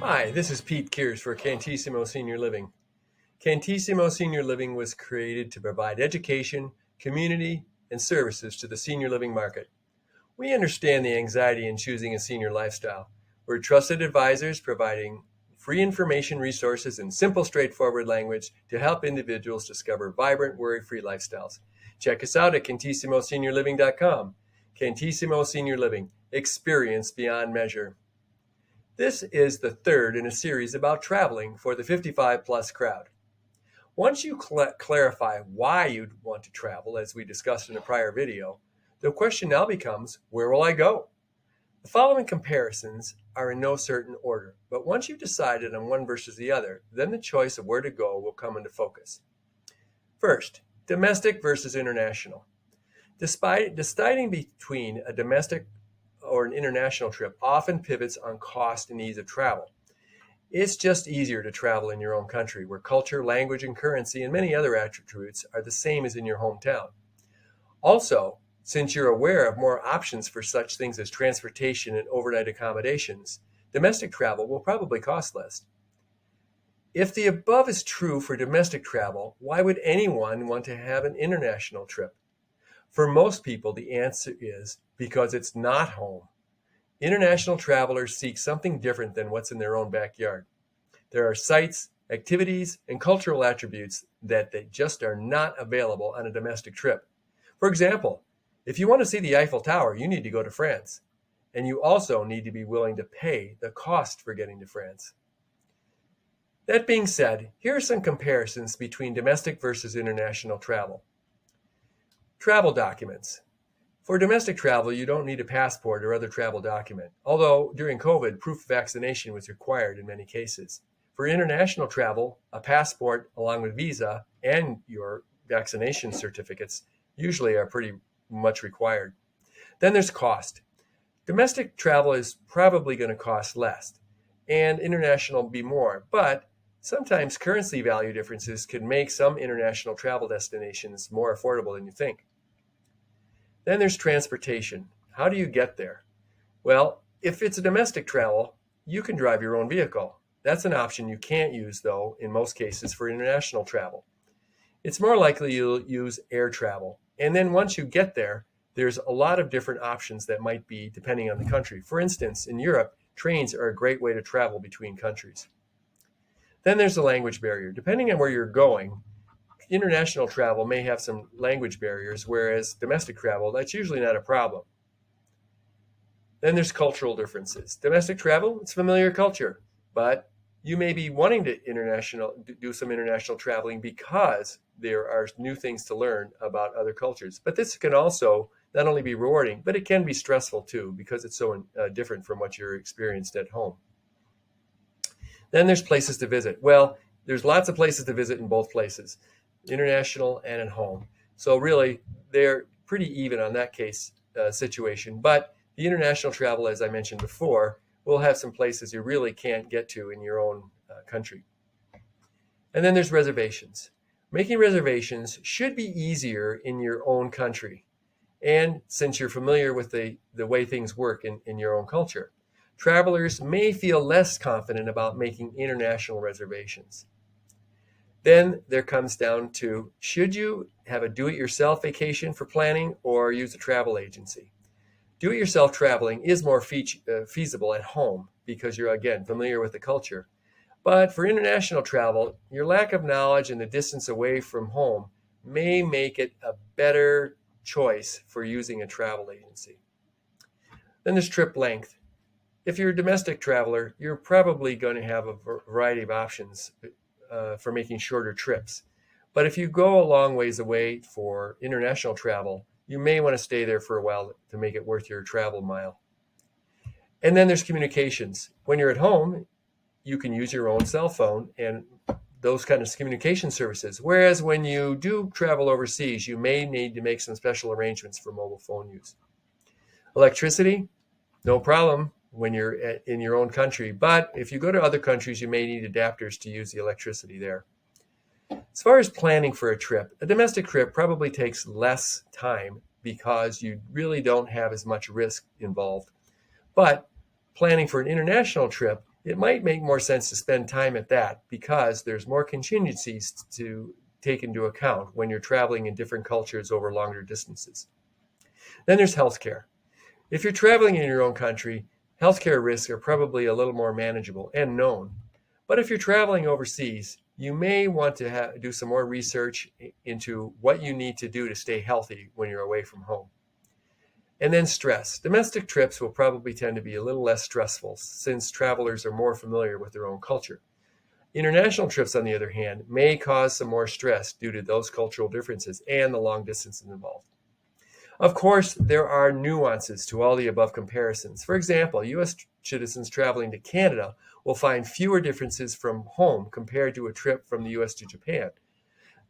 Hi, this is Pete Kears for Cantissimo Senior Living. Cantissimo Senior Living was created to provide education, community, and services to the senior living market. We understand the anxiety in choosing a senior lifestyle. We're trusted advisors providing free information resources in simple, straightforward language to help individuals discover vibrant, worry-free lifestyles. Check us out at cantissimoseniorliving.com. Cantissimo Senior Living, experience beyond measure. This is the third in a series about traveling for the 55 plus crowd. Once you clarify why you'd want to travel, as we discussed in a prior video, the question now becomes, where will I go? The following comparisons are in no certain order, but once you've decided on one versus the other, then the choice of where to go will come into focus. First, domestic versus international. Despite deciding between a domestic or an international trip often pivots on cost and ease of travel. It's just easier to travel in your own country, where culture, language, and currency and many other attributes are the same as in your hometown. Also, since you're aware of more options for such things as transportation and overnight accommodations, domestic travel will probably cost less. If the above is true for domestic travel, why would anyone want to have an international trip? For most people, the answer is because it's not home. International travelers seek something different than what's in their own backyard. There are sites, activities, and cultural attributes that they just are not available on a domestic trip. For example, if you want to see the Eiffel Tower, you need to go to France. And you also need to be willing to pay the cost for getting to France. That being said, here are some comparisons between domestic versus international travel. Travel documents. For domestic travel, you don't need a passport or other travel document, although during COVID, proof of vaccination was required in many cases. For international travel, a passport along with visa and your vaccination certificates usually are pretty much required. Then there's cost. Domestic travel is probably going to cost less, and international be more, but sometimes currency value differences can make some international travel destinations more affordable than you think. Then there's transportation. How do you get there? Well, if it's a domestic travel, you can drive your own vehicle. That's an option you can't use, though, in most cases for international travel. It's more likely you'll use air travel. And then once you get there, there's a lot of different options that might be depending on the country. For instance, in Europe, trains are a great way to travel between countries. Then there's the language barrier. Depending on where you're going, international travel may have some language barriers, whereas domestic travel, that's usually not a problem. Then there's cultural differences. Domestic travel, it's familiar culture, but you may be wanting to do some international traveling because there are new things to learn about other cultures. But this can also not only be rewarding, but it can be stressful too, because it's so different from what you're experienced at home. Then there's places to visit. Well, there's lots of places to visit in both places, international and at home. So really, they're pretty even on that case situation. But the international travel, as I mentioned before, will have some places you really can't get to in your own country. And then there's reservations. Making reservations should be easier in your own country. And since you're familiar with the way things work in your own culture, travelers may feel less confident about making international reservations. Then there comes down to, should you have a do-it-yourself vacation for planning or use a travel agency? Do-it-yourself traveling is more feasible at home because you're, again, familiar with the culture. But for international travel, your lack of knowledge and the distance away from home may make it a better choice for using a travel agency. Then there's trip length. If you're a domestic traveler, you're probably going to have a variety of options for making shorter trips. But if you go a long ways away for international travel, you may want to stay there for a while to make it worth your travel mile. And then there's communications. When you're at home, you can use your own cell phone and those kind of communication services. Whereas when you do travel overseas, you may need to make some special arrangements for mobile phone use. Electricity, no problem when you're in your own country. But if you go to other countries, you may need adapters to use the electricity there. As far as planning for a trip, a domestic trip probably takes less time because you really don't have as much risk involved. But planning for an international trip It might make more sense to spend time at that because there's more contingencies to take into account when you're traveling in different cultures over longer distances. Then there's healthcare. If you're traveling in your own country, healthcare risks are probably a little more manageable and known. But if you're traveling overseas, you may want to do some more research into what you need to do to stay healthy when you're away from home. And then stress. Domestic trips will probably tend to be a little less stressful since travelers are more familiar with their own culture. International trips, on the other hand, may cause some more stress due to those cultural differences and the long distances involved. Of course, there are nuances to all the above comparisons. For example, U.S. citizens traveling to Canada will find fewer differences from home compared to a trip from the U.S. to Japan.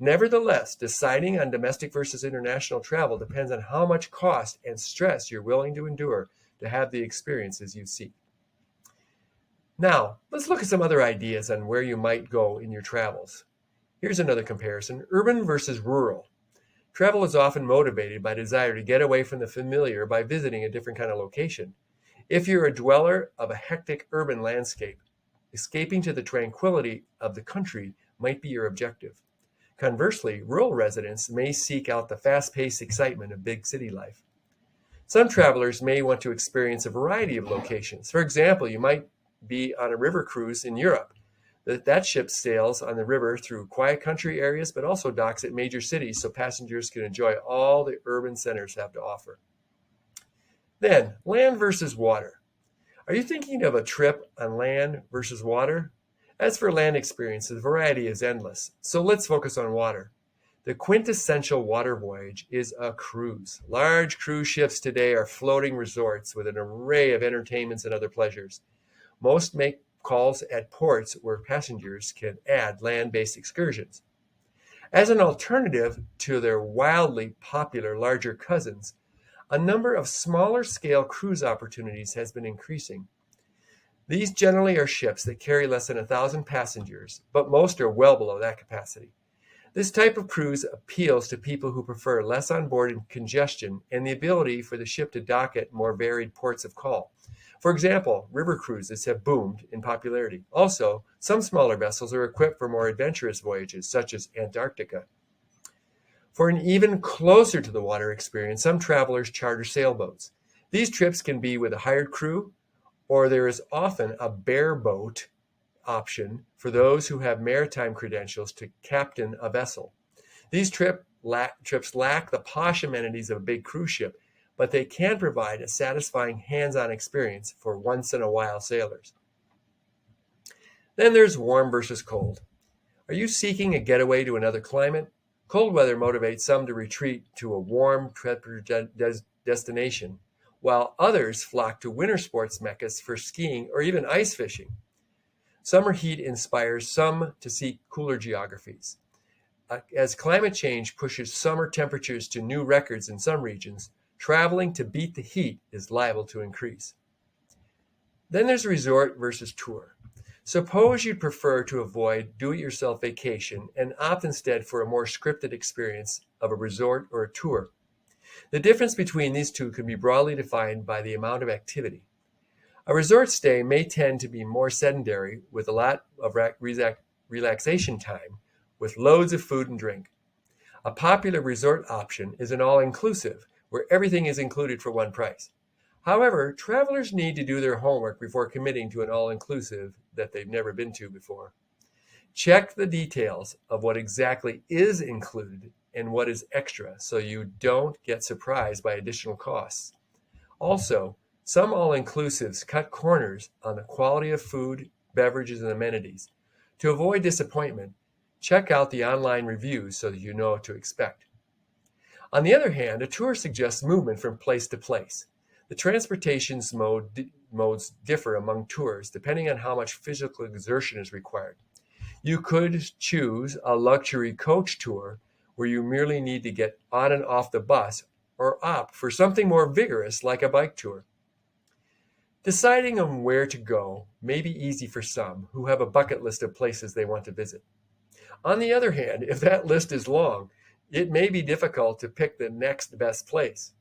Nevertheless, deciding on domestic versus international travel depends on how much cost and stress you're willing to endure to have the experiences you seek. Now, let's look at some other ideas on where you might go in your travels. Here's another comparison: urban versus rural. Travel is often motivated by desire to get away from the familiar by visiting a different kind of location. If you're a dweller of a hectic urban landscape, escaping to the tranquility of the country might be your objective. Conversely, rural residents may seek out the fast-paced excitement of big city life. Some travelers may want to experience a variety of locations. For example, you might be on a river cruise in Europe. That ship sails on the river through quiet country areas, but also docks at major cities so passengers can enjoy all the urban centers have to offer. Then, land versus water. Are you thinking of a trip on land versus water? As for land experience, the variety is endless, so let's focus on water. The quintessential water voyage is a cruise. Large cruise ships today are floating resorts with an array of entertainments and other pleasures. Most make calls at ports where passengers can add land-based excursions. As an alternative to their wildly popular larger cousins, a number of smaller-scale cruise opportunities has been increasing. These generally are ships that carry less than 1,000 passengers, but most are well below that capacity. This type of cruise appeals to people who prefer less onboard congestion and the ability for the ship to dock at more varied ports of call. For example, river cruises have boomed in popularity. Also, some smaller vessels are equipped for more adventurous voyages, such as Antarctica. For an even closer to the water experience, some travelers charter sailboats. These trips can be with a hired crew, or there is often a bareboat option for those who have maritime credentials to captain a vessel. These trips lack the posh amenities of a big cruise ship, but they can provide a satisfying hands-on experience for once-in-a-while sailors. Then there's warm versus cold. Are you seeking a getaway to another climate? Cold weather motivates some to retreat to a warm, treacherous destination, while others flock to winter sports meccas for skiing or even ice fishing. Summer heat inspires some to seek cooler geographies. As climate change pushes summer temperatures to new records in some regions, traveling to beat the heat is liable to increase. Then there's resort versus tour. Suppose you'd prefer to avoid do-it-yourself vacation and opt instead for a more scripted experience of a resort or a tour. The difference between these two can be broadly defined by the amount of activity. A resort stay may tend to be more sedentary with a lot of relaxation time, with loads of food and drink. A popular resort option is an all-inclusive, where everything is included for one price. However, travelers need to do their homework before committing to an all-inclusive that they've never been to before. Check the details of what exactly is included and what is extra so you don't get surprised by additional costs. Also, some all-inclusives cut corners on the quality of food, beverages, and amenities. To avoid disappointment, check out the online reviews so that you know what to expect. On the other hand, a tour suggests movement from place to place. The transportation modes differ among tours depending on how much physical exertion is required. You could choose a luxury coach tour where you merely need to get on and off the bus, or opt for something more vigorous like a bike tour. Deciding on where to go may be easy for some who have a bucket list of places they want to visit. On the other hand, if that list is long, it may be difficult to pick the next best place.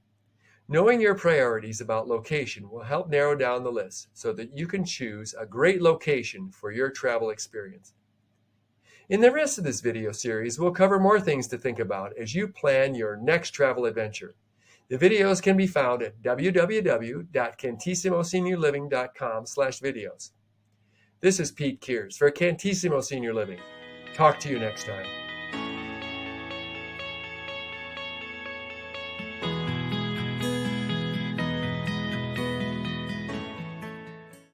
Knowing your priorities about location will help narrow down the list so that you can choose a great location for your travel experience. In the rest of this video series, we'll cover more things to think about as you plan your next travel adventure. The videos can be found at www.cantissimoseniorliving.com/videos. This is Pete Kears for Cantissimo Senior Living. Talk to you next time.